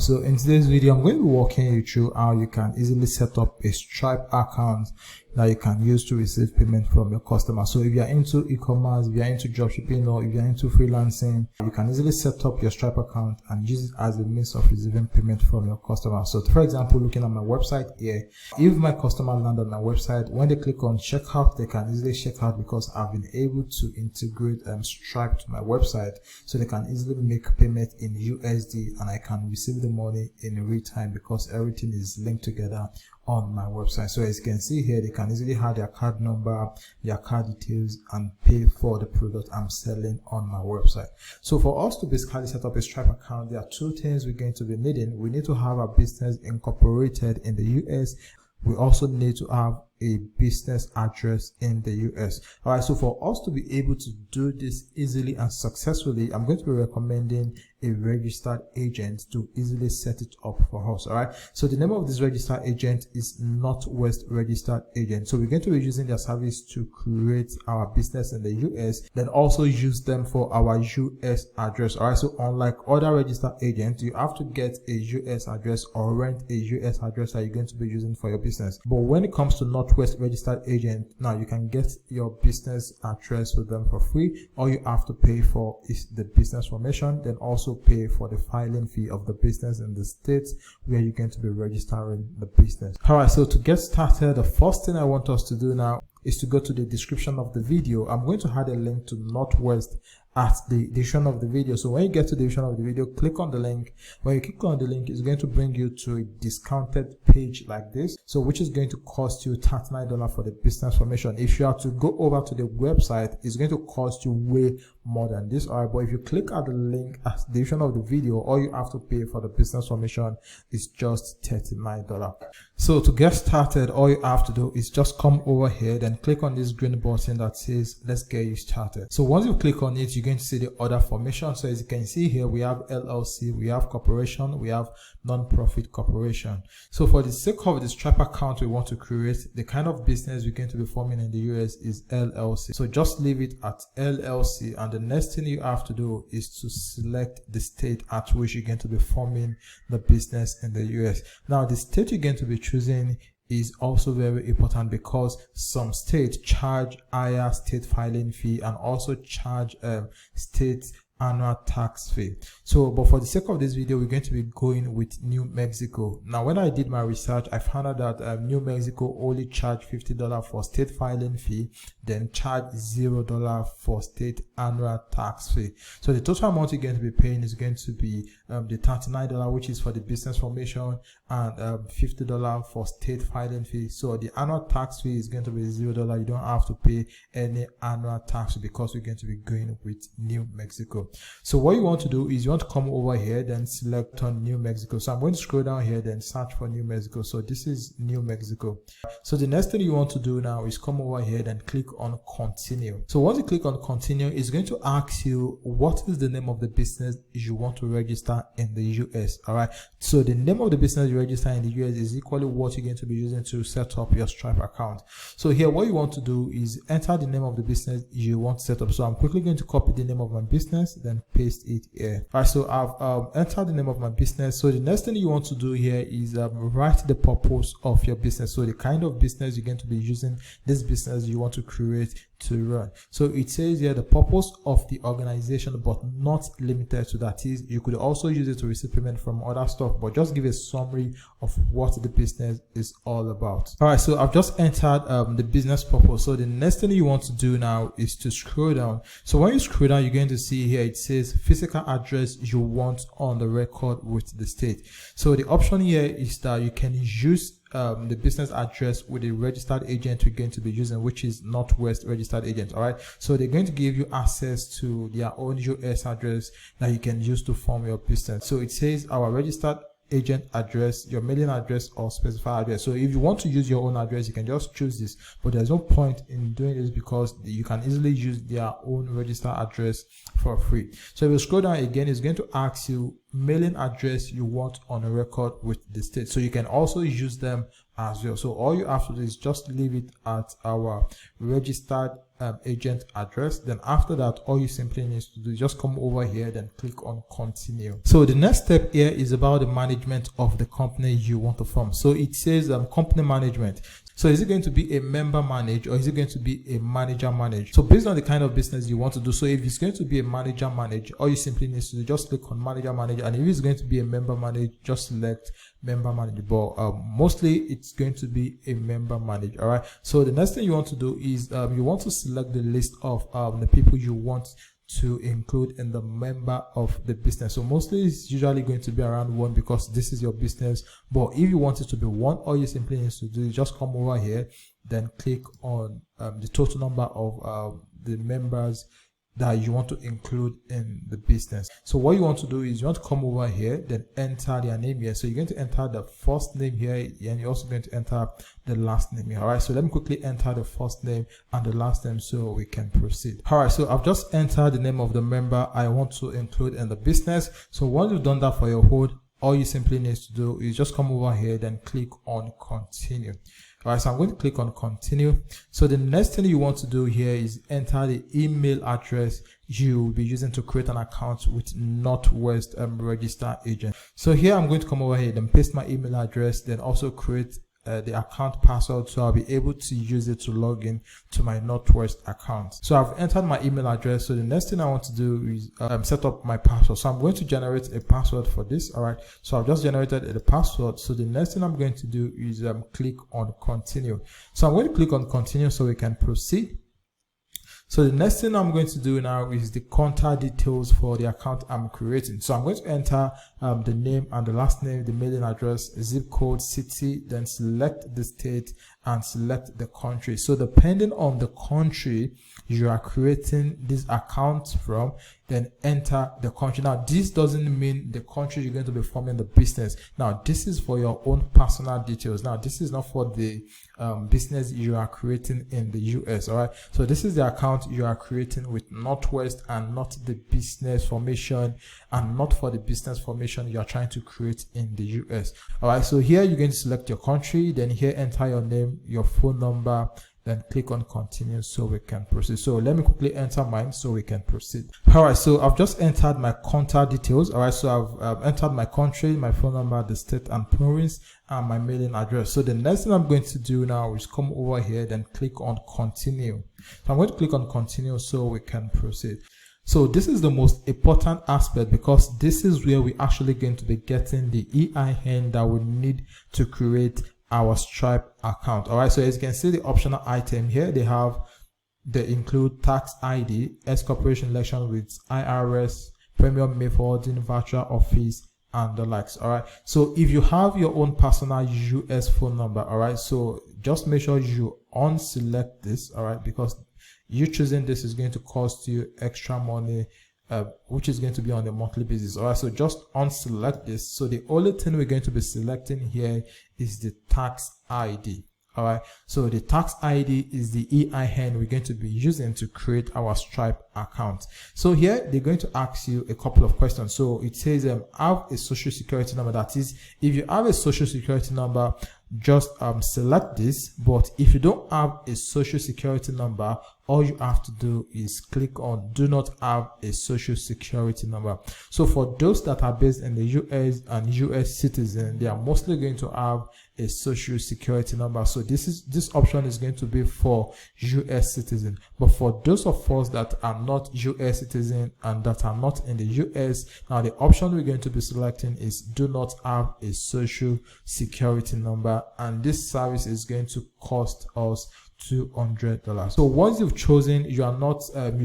So in today's video, I'm going to be walking you through how you can easily set up a Stripe account that you can use to receive payment from your customers. So if you're into e-commerce, if you're into dropshipping, or if you're into freelancing, you can easily set up your Stripe account and use it as a means of receiving payment from your customers. So for example, looking at my website here, if my customer land on my website, when they click on checkout, they can easily check out because I've been able to integrate Stripe to my website, so they can easily make payment in USD and I can receive the money in real time because everything is linked together on my website. So as you can see here, they can easily have their card number, their card details, and pay for the product I'm selling on my website. So for us to basically set up a Stripe account, there are two things we're going to be needing. We need to have a business incorporated in the US. We also need to have a business address in the US. All right, so for us to be able to do this easily and successfully, I'm going to be recommending a registered agent to easily set it up for us. All right, so the name of this registered agent is Northwest Registered Agent. So we're going to be using their service to create our business in the US, then also use them for our US address. All right, so unlike other registered agents, you have to get a US address or rent a US address that you're going to be using for your business. But when it comes to Northwest Registered Agent, now you can get your business address with them for free. All you have to pay for is the business formation, then also pay for the filing fee of the business in the state where you're going to be registering the business. All right, so to get started, the first thing I want us to do now is to go to the description of the video. I'm going to add a link to Northwest at the description of the video. So when you get to the description of the video, click on the link. When you click on the link, it's going to bring you to a discounted page like this, so which is going to cost you $39 for the business formation. If you have to go over to the website, it's going to cost you way more than this. All right, but if you click at the link at the description of the video, all you have to pay for the business formation is just $39. So to get started, all you have to do is just come over here, then click on this green button that says let's get you started. So once you click on it, you're going to see the other formation. So as you can see here, we have LLC, we have corporation, we have non-profit corporation. So for the sake of the Stripe account we want to create, the kind of business we're going to be forming in the US is LLC. So just leave it at LLC, and the next thing you have to do is to select the state at which you're going to be forming the business in the US. Now the state you're going to be choosing is also very important because some states charge higher state filing fee and also charge state annual tax fee. So but for the sake of this video, we're going to be going with New Mexico. Now when I did my research, I found out that New Mexico only charge $50 for state filing fee, then charge $0 for state annual tax fee. So the total amount you're going to be paying is going to be the $39, which is for the business formation, and $50 for state filing fee. So the annual tax fee is going to be $0. You don't have to pay any annual tax because we're going to be going with New Mexico. So what you want to do is you want to come over here, then select on New Mexico. So I'm going to scroll down here, then search for New Mexico. So this is New Mexico. So the next thing you want to do now is come over here, then click on continue. So once you click on continue, it's going to ask you what is the name of the business you want to register in the US. All right, so the name of the business you register in the US is equally what you're going to be using to set up your Stripe account. So here what you want to do is enter the name of the business you want to set up. So I'm quickly going to copy the name of my business, then paste it here. All right, so I've entered the name of my business. So the next thing you want to do here is write the purpose of your business. So the kind of business you're going to be using this business you want to create to run. So it says here the purpose of the organization, but not limited to that. Is you could also use it to receive payment from other stuff, but just give a summary of what the business is all about. All right, so I've just entered the business purpose. So the next thing you want to do now is to scroll down. So when you scroll down, you're going to see here it says physical address you want on the record with the state. So the option here is that you can use the business address with a registered agent you're going to be using, which is Northwest Registered Agent. All right, so they're going to give you access to their own US address that you can use to form your business. So it says our registered agent address, your mailing address, or specified address. So if you want to use your own address, you can just choose this, but there's no point in doing this because you can easily use their own registered address for free. So if you scroll down again, it's going to ask you mailing address you want on a record with the state. So you can also use them as well. So all you have to do is just leave it at our registered agent address. Then after that, all you simply need to do is just come over here, then click on continue. So the next step here is about the management of the company you want to form. So it says company management. So is it going to be a member manage, or is it going to be a manager manage? So based on the kind of business you want to do, so if it's going to be a manager manage, all you simply need to do, just click on manager manage, and if it's going to be a member manage, just select member manage. But mostly it's going to be a member manage. All right, so the next thing you want to do is you want to select the list of the people you want to include in the member of the business. So mostly it's usually going to be around 1 because this is your business. But if you want it to be 1, all you simply need to do is just come over here, then click on the total number of the members that you want to include in the business. So what you want to do is you want to come over here, then enter their name here. So you're going to enter the first name here, and you're also going to enter the last name here. All right, so let me quickly enter the first name and the last name so we can proceed. All right, so I've just entered the name of the member I want to include in the business. So once you've done that for your whole, all you simply need to do is just come over here, then click on continue. All right, so I'm going to click on continue. So the next thing you want to do here is enter the email address you will be using to create an account with Northwest registered agent. So here I'm going to come over here and paste my email address, then also create the account password, so I'll be able to use it to log in to my Northwest account. So I've entered my email address. So the next thing I want to do is set up my password. So I'm going to generate a password for this. All right, so I've just generated the password. So the next thing I'm going to do is click on continue. So I'm going to click on continue so we can proceed. So the next thing I'm going to do now is the contact details for the account I'm creating. So I'm going to enter the name and the last name, the mailing address, zip code, city, then select the state and select the country. So depending on the country you are creating this account from, then enter the country. Now this doesn't mean the country you're going to be forming the business. Now this is for your own personal details. Now this is not for the business you are creating in the US. All right, so this is the account you are creating with Northwest, and not the business formation, and not for the business formation you are trying to create in the US. All right, so here you're going to select your country, then here enter your name, your phone number, then click on continue so we can proceed. So let me quickly enter mine so we can proceed. All right, so I've just entered my contact details. All right, so I've entered my country, my phone number, the state and province, and my mailing address. So the next thing I'm going to do now is come over here, then click on continue. So I'm going to click on continue so we can proceed. So this is the most important aspect, because this is where we're actually going to be getting the EIN that we need to create our Stripe account. All right, so as you can see, the optional item here, they include tax ID, S corporation election with IRS, premium mail forwarding, virtual office, and the likes. All right, so if you have your own personal US phone number, all right, so just make sure you unselect this, all right, because you choosing this is going to cost you extra money, which is going to be on a monthly basis. All right, so just unselect this. So the only thing we're going to be selecting here is the tax ID. All right, so the tax ID is the EIN we're going to be using to create our Stripe account. So here they're going to ask you a couple of questions. So it says have a social security number. That is, if you have a social security number, just select this. But if you don't have a social security number, all you have to do is click on do not have a social security number. So for those that are based in the US and US citizen, they are mostly going to have a social security number. So this option is going to be for US citizen. But for those of us that are not US citizen and that are not in the US, now the option we're going to be selecting is do not have a social security number, and this service is going to cost us $200. So once you've chosen you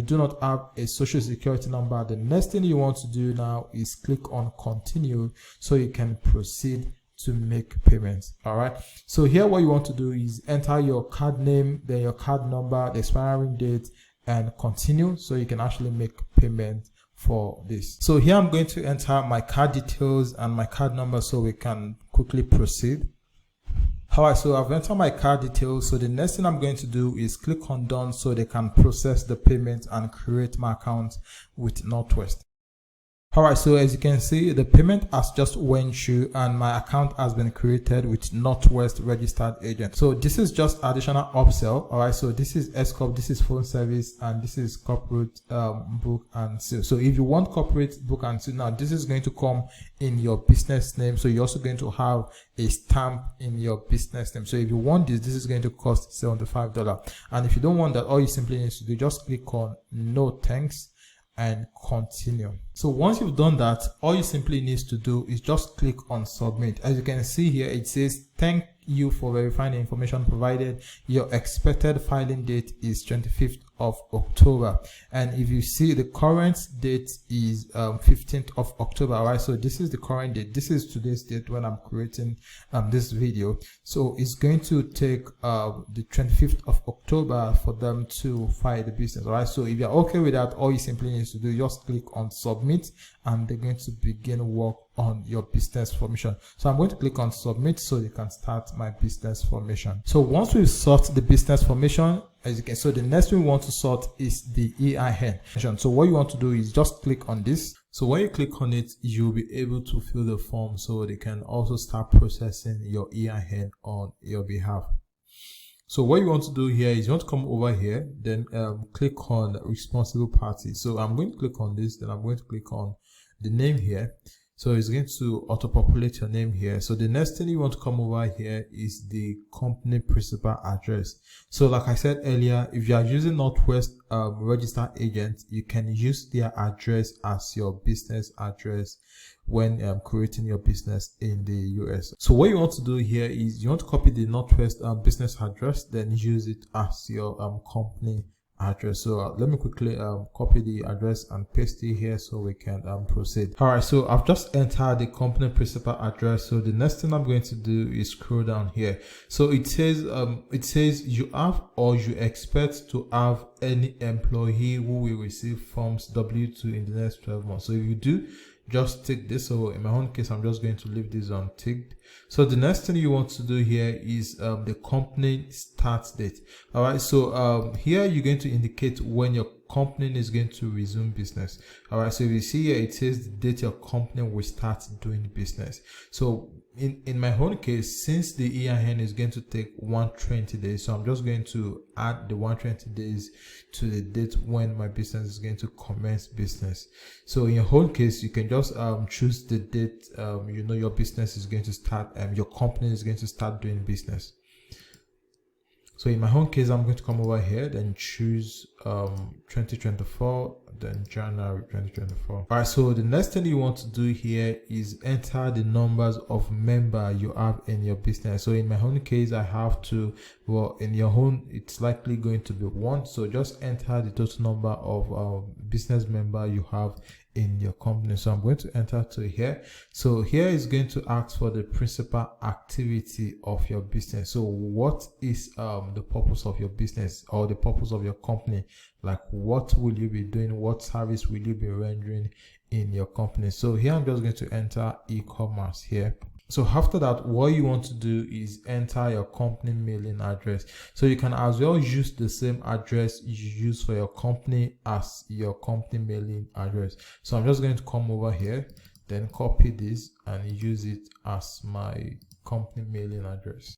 do not have a social security number, the next thing you want to do now is click on continue so you can proceed to make payments. All right, so here what you want to do is enter your card name, then your card number, the expiring date, and continue so you can actually make payment for this. So here I'm going to enter my card details and my card number so we can quickly proceed. All right, so I've entered my card details. So the next thing I'm going to do is click on done so they can process the payment and create my account with Northwest. All right, so as you can see, the payment has just went through and my account has been created with Northwest registered agent. So this is just additional upsell. All right, so this is S-Corp, this is phone service, and this is corporate book and seal. So if you want corporate book and seal, now this is going to come in your business name. So you're also going to have a stamp in your business name. So if you want this is going to cost $75. And if you don't want that, all you simply need to do, just click on no thanks and continue. So once you've done that, all you simply need to do is just click on submit. As you can see here, it says thank you for verifying the information provided. Your expected filing date is 25th of October, and if you see, the current date is 15th of October. All right, so this is the current date. This is today's date when I'm creating this video. So it's going to take the 25th of October for them to file the business. All right, so if you're okay with that, all you simply need to do, just click on submit, and they're going to begin work on your business formation. So I'm going to click on submit so you can start my business formation. So once we've sorted the business formation, as you can, so the next thing we want to sort is the EIN. So what you want to do is just click on this. So when you click on it, you'll be able to fill the form so they can also start processing your EIN on your behalf. So what you want to do here is you want to come over here, then click on responsible party. So I'm going to click on this, then I'm going to click on the name here. So it's going to auto-populate your name here. So the next thing you want to come over here is the company principal address. So like I said earlier, if you are using Northwest registered agent, you can use their address as your business address when creating your business in the US. So what you want to do here is you want to copy the Northwest business address, then use it as your company address. So let me quickly copy the address and paste it here so we can proceed. All right, so I've just entered the company principal address. So the next thing I'm going to do is scroll down here. So it says you have or you expect to have any employee who will receive forms W2 in the next 12 months. So if you do, just tick this. So in my own case, I'm just going to leave this unticked. So the next thing you want to do here is the company start date. All right, so here you're going to indicate when your company is going to resume business. All right, so if you see here, it says the date your company will start doing business. So in my own case, since the EIN is going to take 120 days, so I'm just going to add the 120 days to the date when my business is going to commence business. So in your own case, you can just choose the date you know your business is going to start, your company is going to start doing business. So in my own case, I'm going to come over here, then choose 2024, then January 2024. All right, so the next thing you want to do here is enter the numbers of members you have in your business. So in my own case, I have to, well, in your own, it's likely going to be 1. So just enter the total number of business member you have in your company. So I'm going to enter to here. So here is going to ask for the principal activity of your business. So what is the purpose of your business or the purpose of your company? Like, what will you be doing? What service will you be rendering in your company? So here I'm just going to enter e-commerce here. So after that, what you want to do is enter your company mailing address. So you can as well use the same address you use for your company as your company mailing address. So I'm just going to come over here, then copy this and use it as my company mailing address.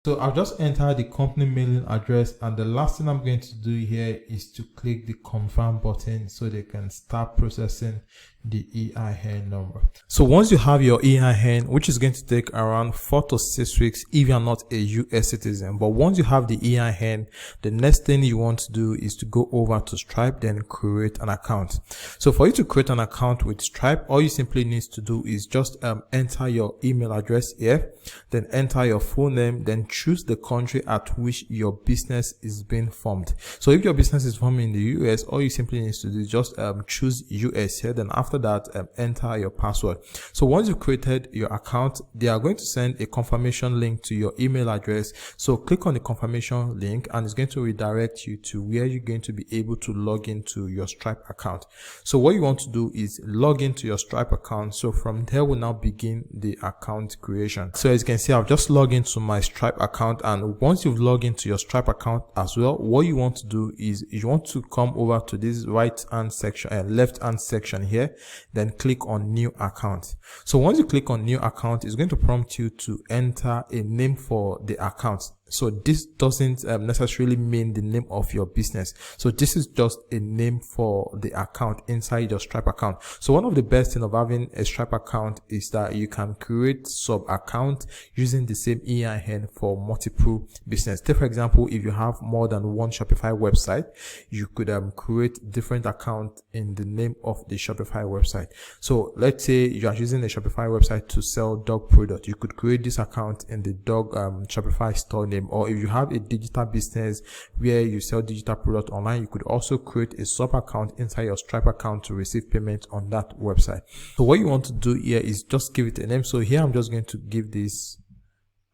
So I've just entered the company mailing address, and the last thing I'm going to do here is to click the confirm button so they can start processing the EIN number. So once you have your EIN, which is going to take around 4 to 6 weeks if you're not a US citizen, but once you have the EIN, the next thing you want to do is to go over to Stripe, then create an account. So for you to create an account with Stripe, all you simply need to do is just enter your email address here, then enter your full name, then choose the country at which your business is being formed. So if your business is formed in the US, all you simply need to do is just choose US here, then after that enter your password. So once you've created your account, they are going to send a confirmation link to your email address. So click on the confirmation link and it's going to redirect you to where you're going to be able to log into your Stripe account. So what you want to do is log into your Stripe account. So from there we'll now begin the account creation. So as you can see, I've just logged into my Stripe account, and once you've logged into your Stripe account as well, what you want to do is you want to come over to this right hand section and left hand section here. then click on new account. So once you click on new account, it's going to prompt you to enter a name for the account. So this doesn't necessarily mean the name of your business. So this is just a name for the account inside your Stripe account. So one of the best things of having a Stripe account is that you can create sub account using the same EIN for multiple business. Take for example, if you have more than one Shopify website, you could create different account in the name of the Shopify website. So let's say you are using a Shopify website to sell dog product. You could create this account in the dog Shopify store name. Or if you have a digital business where you sell digital product online, you could also create a sub account inside your Stripe account to receive payment on that website. So what you want to do here is just give it a name. So here I'm just going to give this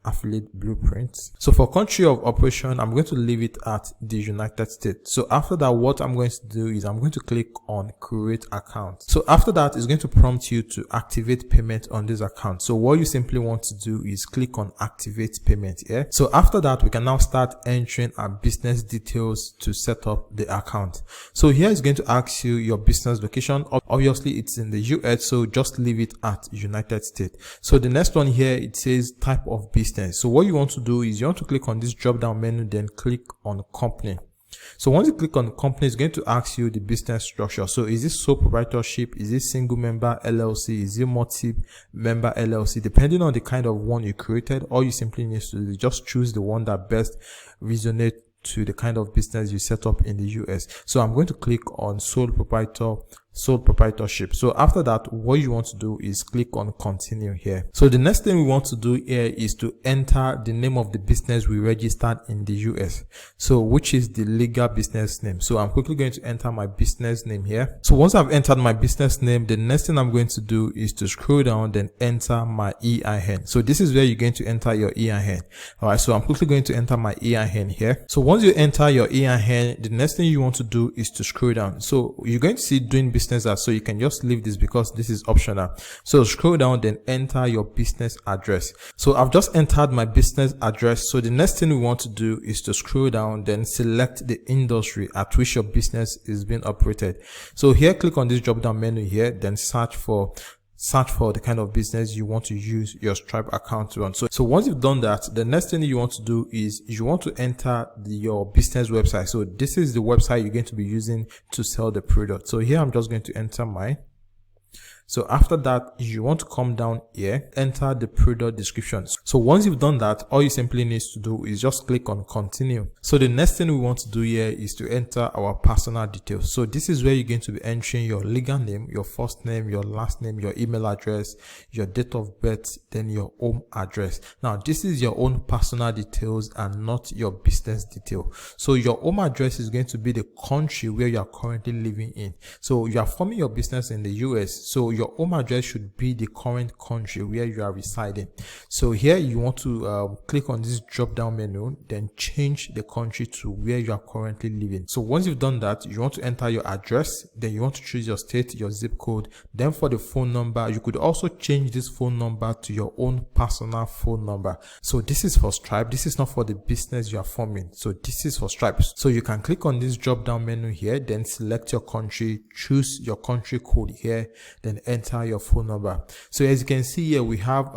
affiliate blueprint. So for country of operation, I'm going to leave it at the United States. So after that, what I'm going to do is I'm going to click on create account. So after that, it's going to prompt you to activate payment on this account. So what you simply want to do is click on activate payment here. So after that, we can now start entering our business details to set up the account. So here it's going to ask you your business location. Obviously it's in the US, so just leave it at United States. So the next one here, it says type of business. So what you want to do is you want to click on this drop down menu, then click on company. So once you click on company, it's going to ask you the business structure. So is this sole proprietorship? Is it single member LLC? Is it multi-member LLC? Depending on the kind of one you created, all you simply need to do is just choose the one that best resonates to the kind of business you set up in the US. So I'm going to click on sole proprietorship. So after that, what you want to do is click on continue here. So the next thing we want to do here is to enter the name of the business we registered in the US. So which is the legal business name. So I'm quickly going to enter my business name here. So once I've entered my business name, the next thing I'm going to do is to scroll down, then enter my EIN. So this is where you're going to enter your EIN. All right. So I'm quickly going to enter my EIN here. So once you enter your EIN, the next thing you want to do is to scroll down. So you're going to see doing business as, so you can just leave this because this is optional. So scroll down, then enter your business address. So I've just entered my business address. So the next thing we want to do is to scroll down, then select the industry at which your business is being operated. So here, click on this drop down menu here, then search for the kind of business you want to use your Stripe account to run. So once you've done that, the next thing you want to do is you want to enter your business website. So this is the website you're going to be using to sell the product. So here I'm just going to enter mine. So after that, you want to come down here, enter the product description. So once you've done that, all you simply need to do is just click on continue. So the next thing we want to do here is to enter our personal details. So this is where you're going to be entering your legal name, your first name, your last name, your email address, your date of birth, then your home address. Now, this is your own personal details and not your business detail. So your home address is going to be the country where you are currently living in. So you are forming your business in the US. So your home address should be the current country where you are residing. So here you want to click on this drop down menu, then change the country to where you are currently living. So once you've done that, you want to enter your address, then you want to choose your state, your zip code. Then for the phone number, you could also change this phone number to your own personal phone number. So this is for Stripe. This is not for the business you are forming. So this is for Stripe. So you can click on this drop down menu here, then select your country, choose your country code here, then enter your phone number. So as you can see here, we have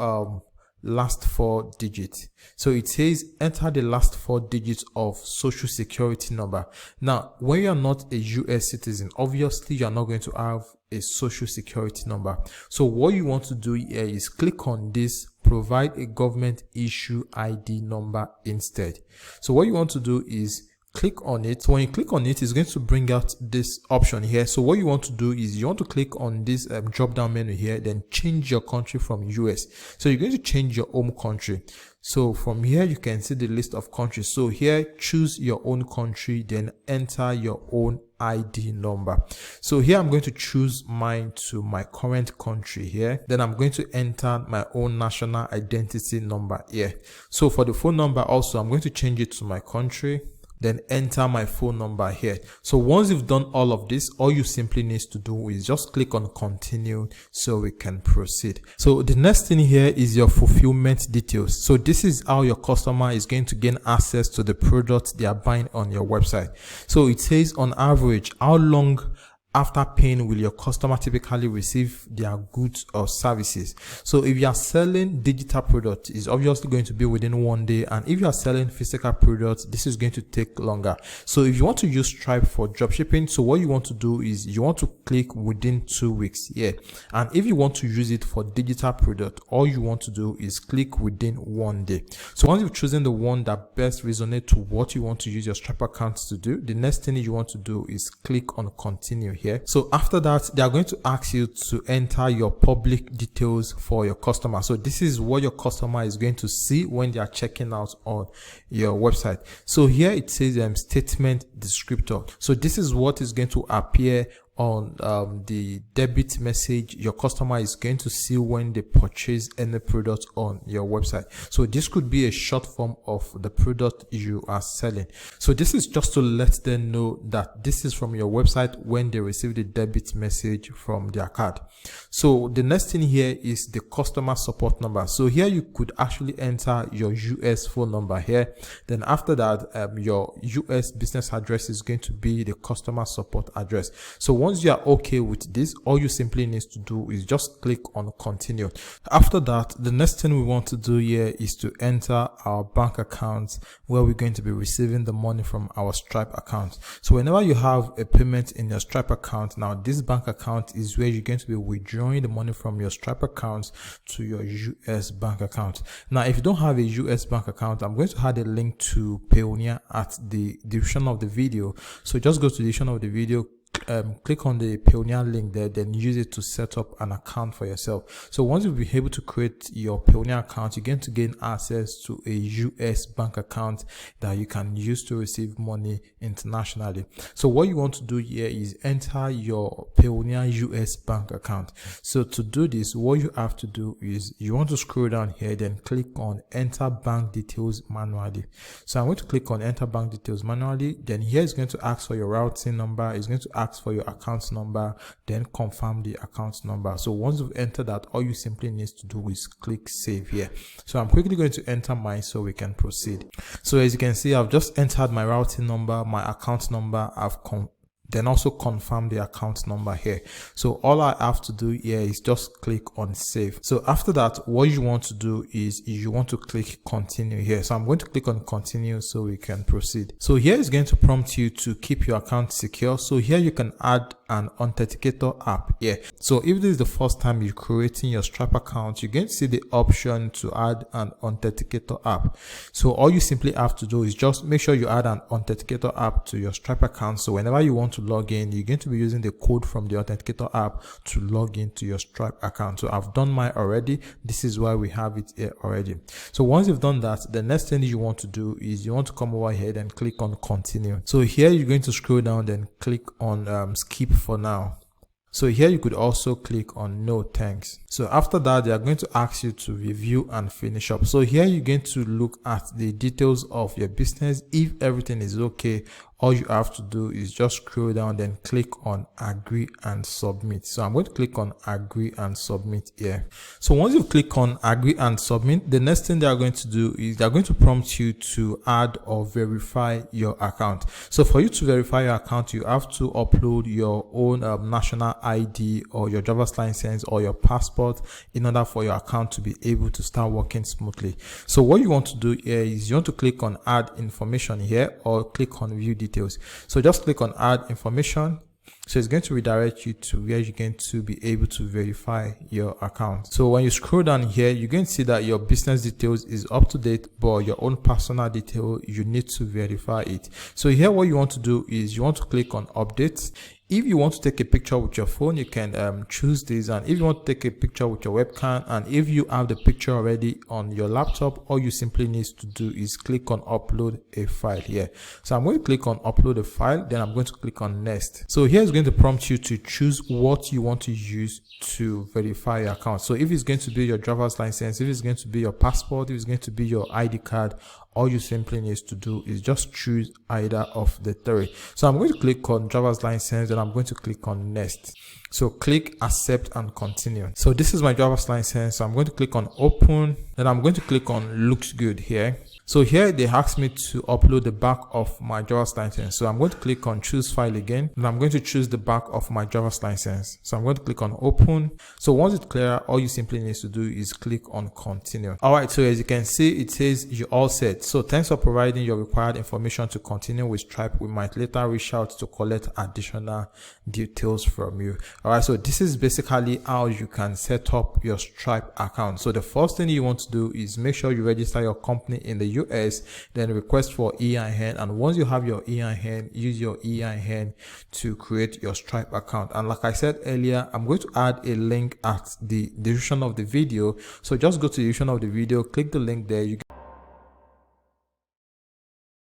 last 4 digits. So it says enter the last 4 digits of social security number. Now, when you are not a US citizen, obviously you are not going to have a social security number. So what you want to do here is click on this provide a government issue ID number instead. So what you want to do is click on it. So when you click on it, it's going to bring out this option here. So what you want to do is you want to click on this drop down menu here, then change your country from US. So you're going to change your home country. So from here, you can see the list of countries. So here, choose your own country, then enter your own ID number. So here, I'm going to choose mine to my current country here. Then I'm going to enter my own national identity number here. So for the phone number also, I'm going to change it to my country, then enter my phone number here. So once you've done all of this, all you simply need to do is just click on continue so we can proceed. So the next thing here is your fulfillment details. So this is how your customer is going to gain access to the product they are buying on your website. So it says on average, how long after paying will your customer typically receive their goods or services. So if you are selling digital products, it's obviously going to be within 1 day, and if you are selling physical products, this is going to take longer. So if you want to use Stripe for dropshipping, so what you want to do is you want to click within 2 weeks here, and if you want to use it for digital product, all you want to do is click within 1 day. So once you've chosen the one that best resonates to what you want to use your Stripe account to do, the next thing you want to do is click on continue here. So after that, they are going to ask you to enter your public details for your customer. So this is what your customer is going to see when they are checking out on your website. So here it says statement descriptor. So this is what is going to appear on the debit message your customer is going to see when they purchase any product on your website. So this could be a short form of the product you are selling. So this is just to let them know that this is from your website when they receive the debit message from their card. So the next thing here is the customer support number. So here you could actually enter your US phone number here. Then after that, your US business address is going to be the customer support address. So once you are okay with this, all you simply need to do is just click on continue. After that, the next thing we want to do here is to enter our bank account where we're going to be receiving the money from our Stripe account. So whenever you have a payment in your Stripe account, now this bank account is where you're going to be withdrawing the money from your Stripe account to your US bank account. Now if you don't have a US bank account, I'm going to add a link to Payoneer at the description of the video. So just go to the description of the video, click on the Payoneer link there, then use it to set up an account for yourself. So once you'll be able to create your Payoneer account, you're going to gain access to a US bank account that you can use to receive money internationally. So what you want to do here is enter your Payoneer US bank account. So to do this, what you have to do is you want to scroll down here, then click on enter bank details manually. So I'm going to click on enter bank details manually. Then here it's going to ask for your routing number. It's going to ask for your account number, then confirm the account number. So once you've entered that, all you simply need to do is click save here. So I'm quickly going to enter mine so we can proceed. So as you can see, I've just entered my routing number, my account number, then also confirm the account number here. So all I have to do here is just click on save. So after that, what you want to do is you want to click continue here. So I'm going to click on continue so we can proceed. So here is going to prompt you to keep your account secure. So here you can add an authenticator app here. So if this is the first time you're creating your Stripe account, you're going to see the option to add an authenticator app. So all you simply have to do is just make sure you add an authenticator app to your Stripe account. So whenever you want to log in, you're going to be using the code from the authenticator app to log into your Stripe account. So I've done mine already. This is why we have it here already. So once you've done that, the next thing you want to do is you want to come over here and click on continue. So here you're going to scroll down, then click on skip for now. So here you could also click on no thanks. So after that, they are going to ask you to review and finish up. So here you're going to look at the details of your business. If everything is okay, all you have to do is just scroll down, then click on agree and submit. So I'm going to click on agree and submit here. So once you click on agree and submit, the next thing they are going to do is they're going to prompt you to add or verify your account. So for you to verify your account, you have to upload your own national ID or your driver's license or your passport in order for your account to be able to start working smoothly. So what you want to do here is you want to click on add information here or click on view details. So just click on add information. So it's going to redirect you to where you're going to be able to verify your account. So when you scroll down here, you're going to see that your business details is up to date, but your own personal detail, you need to verify it. So here what you want to do is you want to click on updates. If you want to take a picture with your phone, you can choose this, and if you want to take a picture with your webcam, and if you have the picture already on your laptop, all you simply need to do is click on upload a file here. So I'm going to click on upload a file, then I'm going to click on next. So here is going to prompt you to choose what you want to use to verify your account. So if it's going to be your driver's license, if it's going to be your passport, if it's going to be your ID card, all you simply need to do is just choose either of the three. So I'm going to click on driver's license, and I'm going to click on next. So click accept and continue. So this is my driver's license. So I'm going to click on open, then I'm going to click on looks good here. So here they asked me to upload the back of my driver's license. So I'm going to click on choose file again, and I'm going to choose the back of my driver's license. So I'm going to click on open. So once it's clear, all you simply need to do is click on continue. All right, so as you can see, it says you're all set. So thanks for providing your required information to continue with Stripe. We might later reach out to collect additional details from you. All right, so this is basically how you can set up your Stripe account. So the first thing you want to do is make sure you register your company in the US, then request for EIN, and once you have your EIN, use your EIN to create your Stripe account. And like I said earlier, I'm going to add a link at the description of the video. So just go to the description of the video, click the link there.